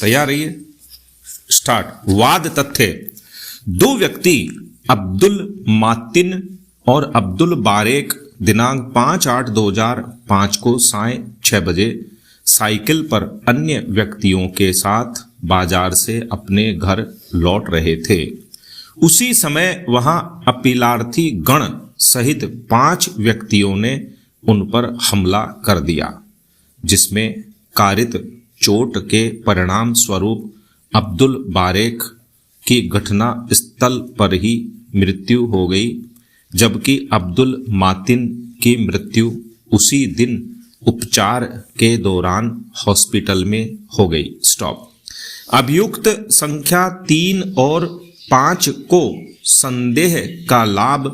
तैयार रहिए। स्टार्ट। वाद तथ्य। दो व्यक्ति अब्दुल मातिन और अब्दुल बारेक दिनांक 5/8/2005 को साय 6 बजे साइकिल पर अन्य व्यक्तियों के साथ बाजार से अपने घर लौट रहे थे। उसी समय वहां अपीलार्थी गण सहित 5 व्यक्तियों ने उन पर हमला कर दिया, जिसमें कारित चोट के परिणाम स्वरूप अब्दुल बारेक की घटना स्थल पर ही मृत्यु हो गई, जबकि अब्दुल मातिन की मृत्यु उसी दिन उपचार के दौरान हॉस्पिटल में हो गई। स्टॉप। अभियुक्त संख्या 3 और 5 को संदेह का लाभ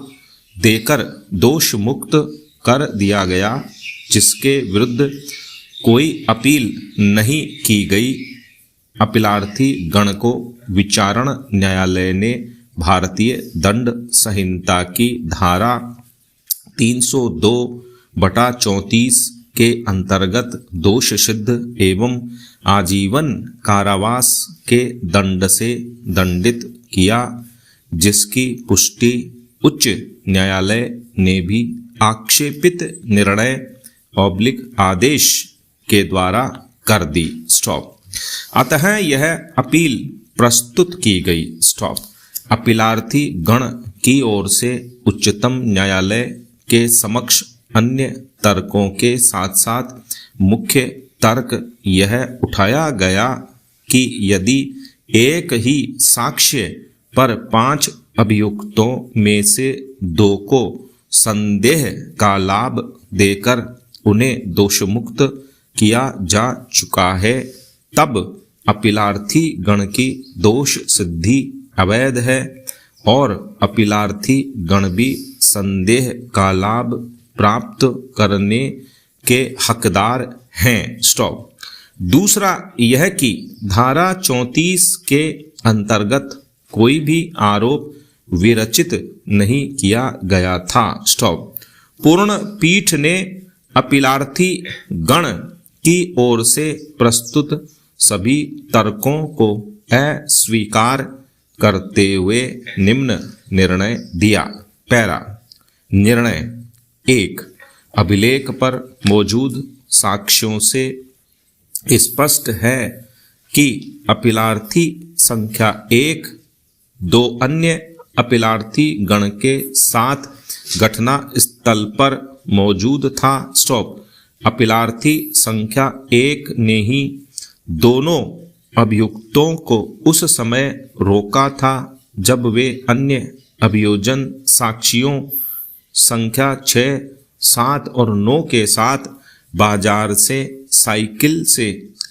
देकर दोष मुक्त कर दिया गया, जिसके विरुद्ध कोई अपील नहीं की गई। अपीलार्थी गण को विचारण न्यायालय ने भारतीय दंड संहिता की धारा 302/34 के अंतर्गत दोष सिद्ध एवं आजीवन कारावास के दंड से दंडित किया, जिसकी पुष्टि उच्च न्यायालय ने भी आक्षेपित निर्णय आदेश के द्वारा कर दी। स्टॉप। अतः यह अपील प्रस्तुत की गई। स्टॉप। अपीलार्थी गण की ओर से उच्चतम न्यायालय के समक्ष अन्य तर्कों के साथ साथ मुख्य तर्क यह उठाया गया कि यदि एक ही साक्ष्य पर 5 अभियुक्तों में से 2 को संदेह का लाभ देकर उन्हें दोषमुक्त किया जा चुका है, तब अपीलार्थी गण की दोष सिद्धि अवैध है और अपीलार्थी गण भी संदेह का लाभ प्राप्त करने के हकदार हैं। स्टॉप। दूसरा यह कि धारा 34 के अंतर्गत कोई भी आरोप विरचित नहीं किया गया था। स्टॉप। पूर्ण पीठ ने अपीलार्थी गण की ओर से प्रस्तुत सभी तर्कों को अस्वीकार करते हुए निम्न निर्णय दिया। पैरा। निर्णय 1। अभिलेख पर मौजूद साक्ष्यों से स्पष्ट है कि अपीलार्थी संख्या 1 2 अन्य अपीलार्थी गण के साथ घटना स्थल पर मौजूद था। स्टॉप। अपीलार्थी संख्या 1 ने ही दोनों अभियुक्तों को उस समय रोका था जब वे अन्य अभियोजन साक्षियों संख्या 6, 7 और 9 के साथ बाजार से साइकिल से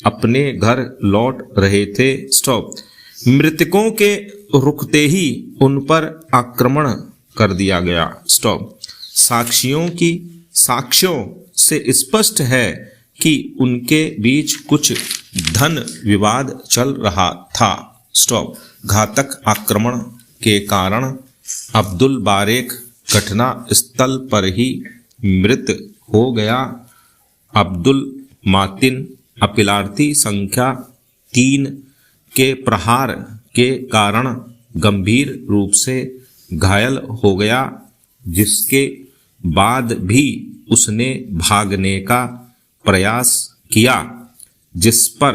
अपने घर लौट रहे थे। स्टॉप। मृतकों के रुकते ही उन पर आक्रमण कर दिया गया। स्टॉप। साक्ष्यों से स्पष्ट है कि उनके बीच कुछ धन विवाद चल रहा था। स्टॉप। घातक आक्रमण के कारण अब्दुल बारेक घटना स्थल पर ही मृत हो गया। अब्दुल मातिन अपीलार्थी संख्या 3 के प्रहार के कारण गंभीर रूप से घायल हो गया, जिसके बाद भी उसने भागने का प्रयास किया, जिस पर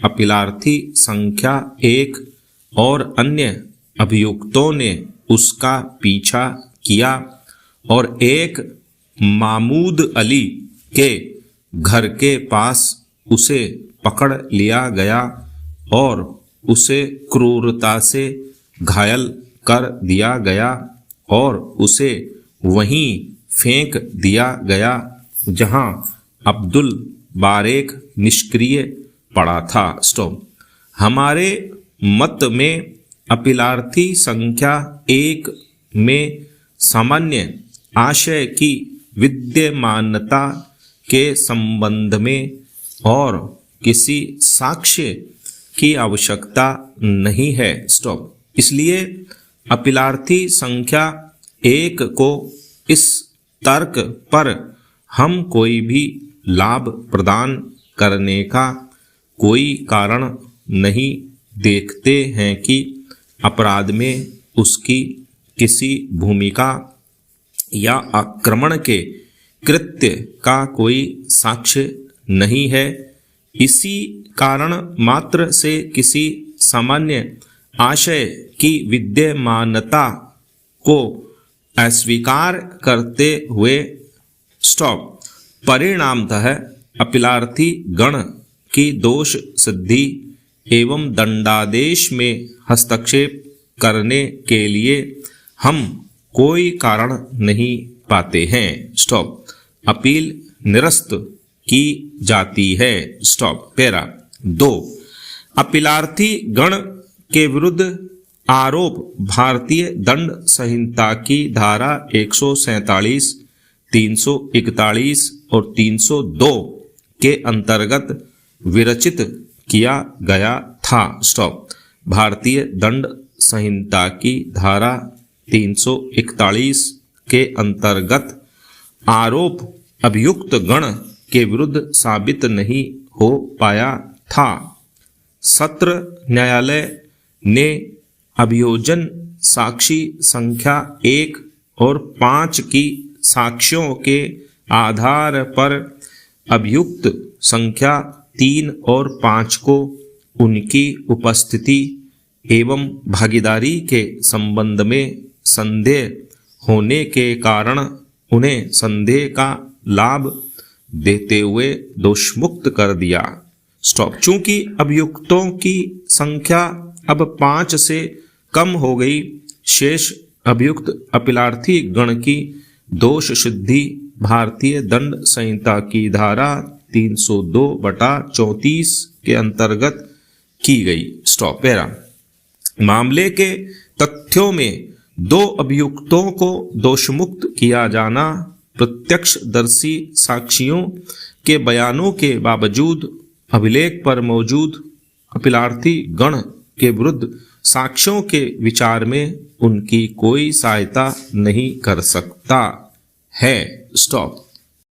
अपीलार्थी संख्या 1 और अन्य अभियुक्तों ने उसका पीछा किया और एक मामूद अली के घर के पास उसे पकड़ लिया गया और उसे क्रूरता से घायल कर दिया गया और उसे वहीं फेंक दिया गया जहां अब्दुल बारेक निष्क्रिय पड़ा था। स्टॉप। हमारे मत में अपीलार्थी संख्या 1 में सामान्य आशय की विद्यमानता के संबंध में और किसी साक्ष्य की आवश्यकता नहीं है। स्टॉप। इसलिए अपीलार्थी संख्या 1 को इस तर्क पर हम कोई भी लाभ प्रदान करने का कोई कारण नहीं देखते हैं कि अपराध में उसकी किसी भूमिका या आक्रमण के कृत्य का कोई साक्ष्य नहीं है। इसी कारण मात्र से किसी सामान्य आशय की विद्यमानता को अस्वीकार करते हुए परिणामतः अपीलार्थी गण की दोष सिद्धि एवं दंडादेश में हस्तक्षेप करने के लिए हम कोई कारण नहीं पाते हैं। अपील निरस्त की जाती है। पैरा 2 अपीलार्थी गण के विरुद्ध आरोप भारतीय दंड संहिता की धारा 147, 341 और 302 के अंतर्गत विरचित किया गया था। भारतीय दंड संहिता की धारा 341 के अंतर्गत आरोप अभियुक्त गण के विरुद्ध साबित नहीं हो पाया था। सत्र न्यायालय ने अभियोजन साक्षी संख्या 1 और 5 की साक्ष्यों के आधार पर अभियुक्त संख्या 3 और 5 को उनकी उपस्थिति एवं भागीदारी के संबंध में संदेह होने के कारण उन्हें संदेह का लाभ देते हुए दोषमुक्त कर दिया। चूंकि अभियुक्तों की संख्या अब 5 से कम हो गई, शेष अभियुक्त अपीलार्थी गण की दोष सिद्धि भारतीय दंड संहिता की धारा 302/34 के अंतर्गत की गई। पैरा मामले के तथ्यों में 2 अभियुक्तों को दोषमुक्त किया जाना प्रत्यक्षदर्शी साक्षियों के बयानों के बावजूद अभिलेख पर मौजूद अपीलार्थी गण के विरुद्ध साक्ष्यों के विचार में उनकी कोई सहायता नहीं कर सकता है।